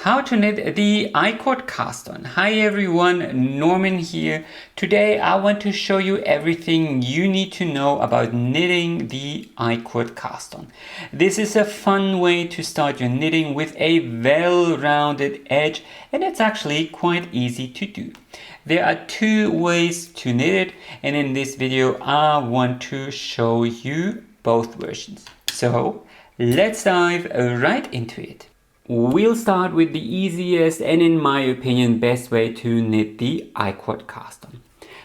How to knit the Icord cast on. Hi everyone, Norman here. Today I want to show you everything you need to know about knitting the Icord cast on. This is a fun way to start your knitting with a well-rounded edge, and it's actually quite easy to do. There are two ways to knit it, and in this video I want to show you both versions. So let's dive right into it. We'll start with the easiest and, in my opinion, best way to knit the Icord cast on.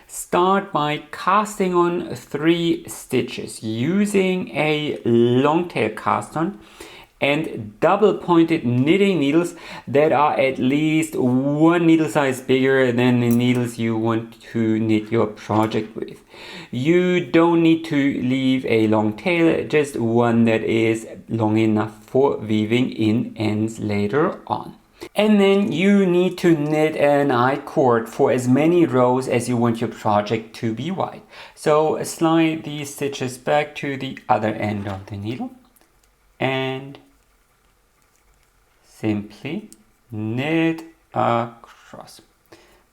Start by casting on 3 stitches using a long tail cast on and double pointed knitting needles that are at least 1 needle size bigger than the needles you want to knit your project with. You don't need to leave a long tail, just one that is long enough for weaving in ends later on. And then you need to knit an Icord for as many rows as you want your project to be wide. So slide these stitches back to the other end of the needle and simply knit across.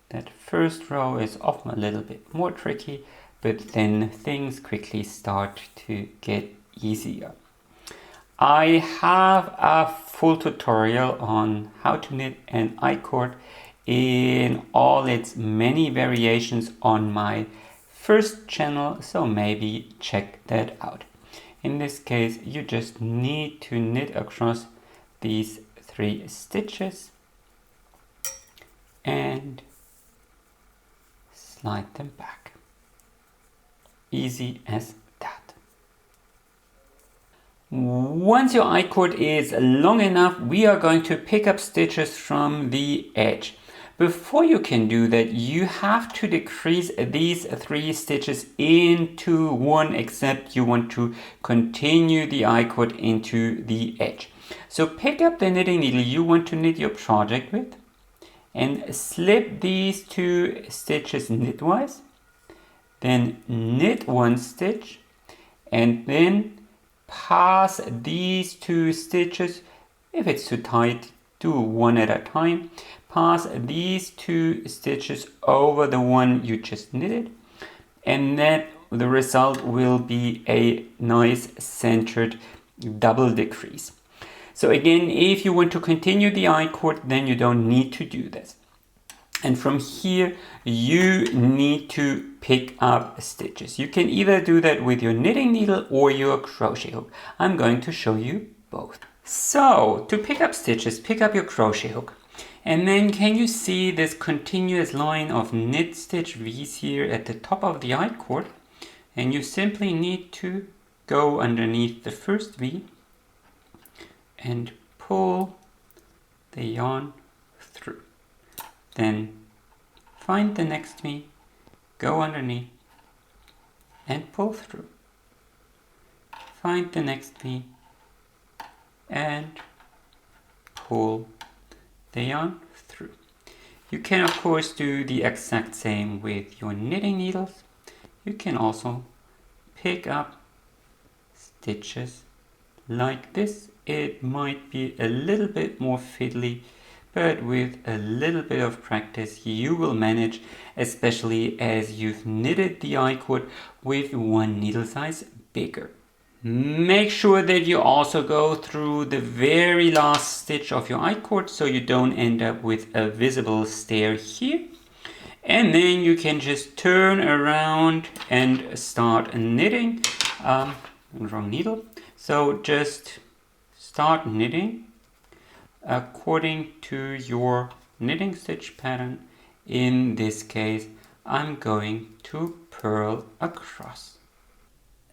That first row is often a little bit more tricky, but then things quickly start to get easier. I have a full tutorial on how to knit an Icord in all its many variations on my first channel, so maybe check that out. In this case, you just need to knit across these 3 stitches and slide them back. Easy as that. Once your Icord is long enough, we are going to pick up stitches from the edge. Before you can do that, you have to decrease these 3 stitches into 1, except you want to continue the Icord into the edge. So pick up the knitting needle you want to knit your project with and slip these 2 stitches knitwise, then knit 1 stitch and then pass these 2 stitches, if it's too tight, do 1 at a time, pass these 2 stitches over the one you just knitted, and that the result will be a nice centered double decrease. So again, if you want to continue the Icord, then you don't need to do this. And from here, you need to pick up stitches. You can either do that with your knitting needle or your crochet hook. I'm going to show you both. So to pick up stitches, pick up your crochet hook. And then can you see this continuous line of knit stitch V's here at the top of the Icord? And you simply need to go underneath the first V and pull the yarn through. Then find the next V, go underneath and pull through. Find the next V and pull the yarn through. You can of course do the exact same with your knitting needles. You can also pick up stitches like this. It might be a little bit more fiddly, but with a little bit of practice you will manage, especially as you've knitted the Icord with 1 needle size bigger. Make sure that you also go through the very last stitch of your Icord so you don't end up with a visible stair here. And then you can just turn around and start knitting. Wrong needle. So just start knitting according to your knitting stitch pattern. In this case, I'm going to purl across.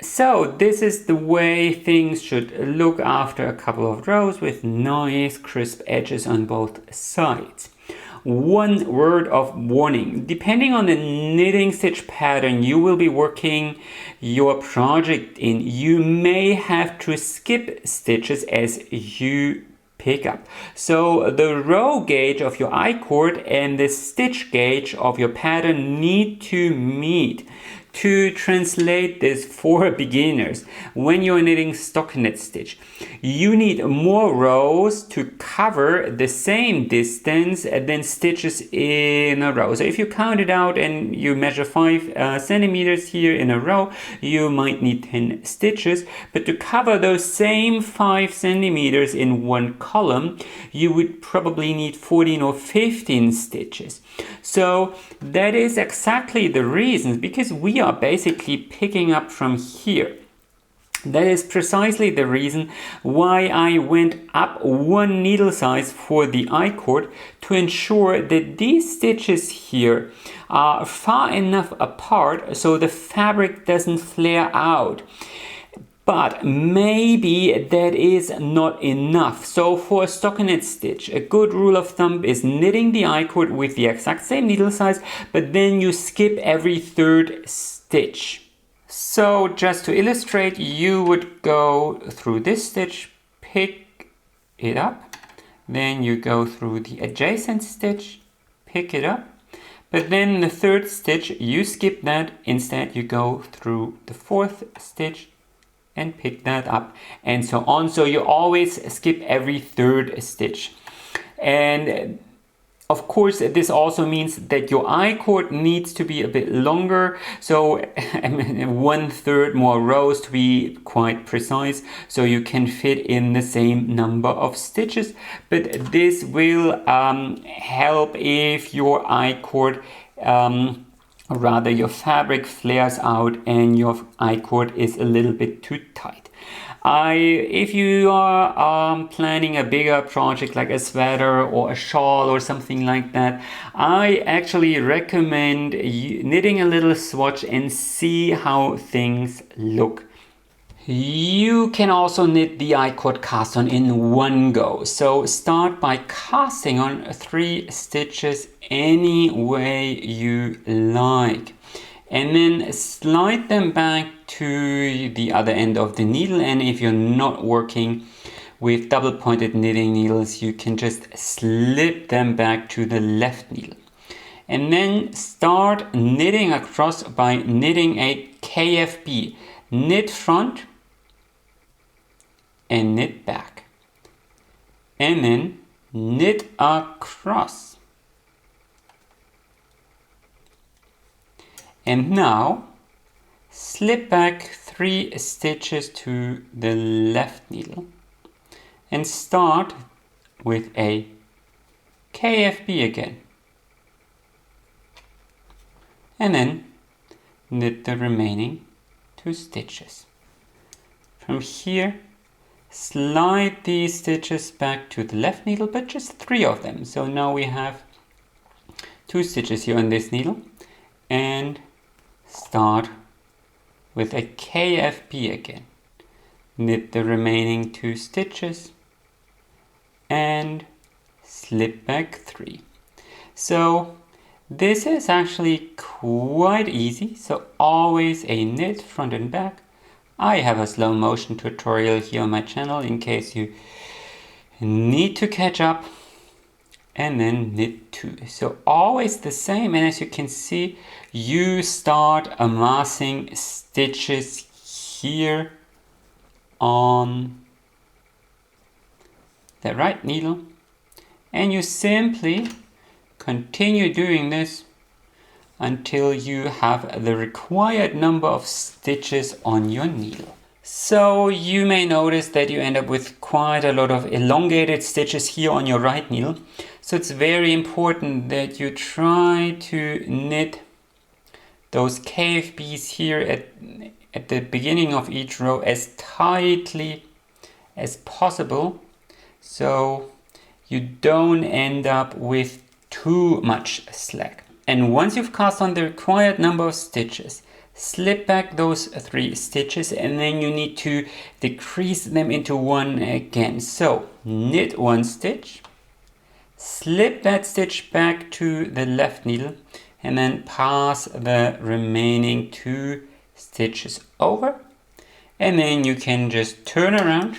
So this is the way things should look after a couple of rows with nice crisp edges on both sides. One word of warning: depending on the knitting stitch pattern you will be working your project in, you may have to skip stitches as you pick up. So the row gauge of your Icord and the stitch gauge of your pattern need to meet. to translate this for beginners, when you're knitting stockinette stitch, you need more rows to cover the same distance than stitches in a row. So if you count it out and you measure 5 centimeters here in a row, you might need 10 stitches. But to cover those same 5 centimeters in one column, you would probably need 14 or 15 stitches. So that is exactly the reason, because we are basically picking up from here. That is precisely the reason why I went up 1 needle size for the I-cord, to ensure that these stitches here are far enough apart so the fabric doesn't flare out. But maybe that is not enough. So for a stockinette stitch, a good rule of thumb is knitting the I-cord with the exact same needle size, but then you skip every 3rd stitch. So just to illustrate, you would go through this stitch, pick it up, then you go through the adjacent stitch, pick it up, but then the 3rd stitch, you skip that, instead you go through the 4th stitch and pick that up, and so on. So you always skip every 3rd stitch. And of course, this also means that your I-cord needs to be a bit longer, so 1/3 more rows to be quite precise, so you can fit in the same number of stitches. But this will help if your I-cord rather your fabric flares out and your I-cord is a little bit too tight. If you are planning a bigger project like a sweater or a shawl or something like that, I actually recommend knitting a little swatch and see how things look. You can also knit the I-cord cast on in one go. So start by casting on 3 stitches any way you like. And then slide them back to the other end of the needle. And if you're not working with double pointed knitting needles, you can just slip them back to the left needle. And then start knitting across by knitting a KFB. Knit front and knit back, and then knit across. And now slip back 3 stitches to the left needle and start with a KFB again, and then knit the remaining 2 stitches. From here, slide these stitches back to the left needle, but just 3 of them. So now we have 2 stitches here on this needle, and start with a KFB again. Knit the remaining 2 stitches and slip back 3. So this is actually quite easy. So always a knit front and back. I have a slow motion tutorial here on my channel in case you need to catch up, and then knit 2. So always the same, and as you can see, you start amassing stitches here on the right needle, and you simply continue doing this until you have the required number of stitches on your needle. So you may notice that you end up with quite a lot of elongated stitches here on your right needle. So it's very important that you try to knit those KFBs here at the beginning of each row as tightly as possible, so you don't end up with too much slack. And once you've cast on the required number of stitches, slip back those 3 stitches, and then you need to decrease them into 1 again. So knit 1 stitch, slip that stitch back to the left needle, and then pass the remaining 2 stitches over, and then you can just turn around,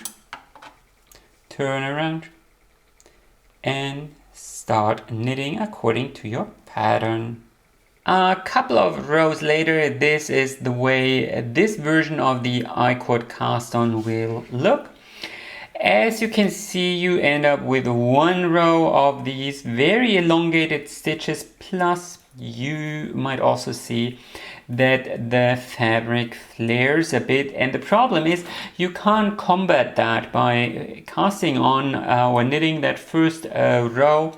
and start knitting according to your pattern. A couple of rows later, this is the way this version of the Icord cast-on will look. As you can see, you end up with one row of these very elongated stitches, plus you might also see that the fabric flares a bit, and the problem is you can't combat that by casting on or knitting that first row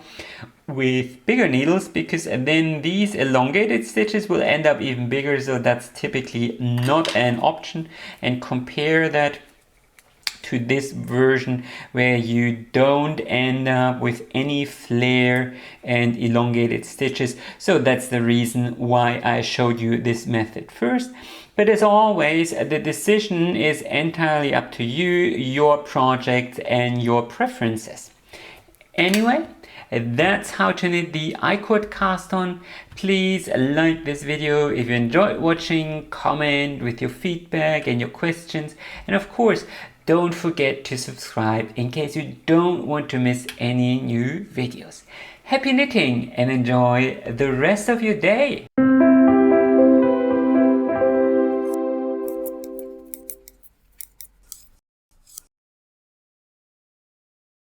with bigger needles, because then these elongated stitches will end up even bigger, so that's typically not an option. And compare that to this version where you don't end up with any flare and elongated stitches. So that's the reason why I showed you this method first. But as always, the decision is entirely up to you, your project and your preferences. Anyway, that's how to knit the Icord cast-on. Please like this video if you enjoyed watching, comment with your feedback and your questions, and of course don't forget to subscribe in case you don't want to miss any new videos. Happy knitting and enjoy the rest of your day!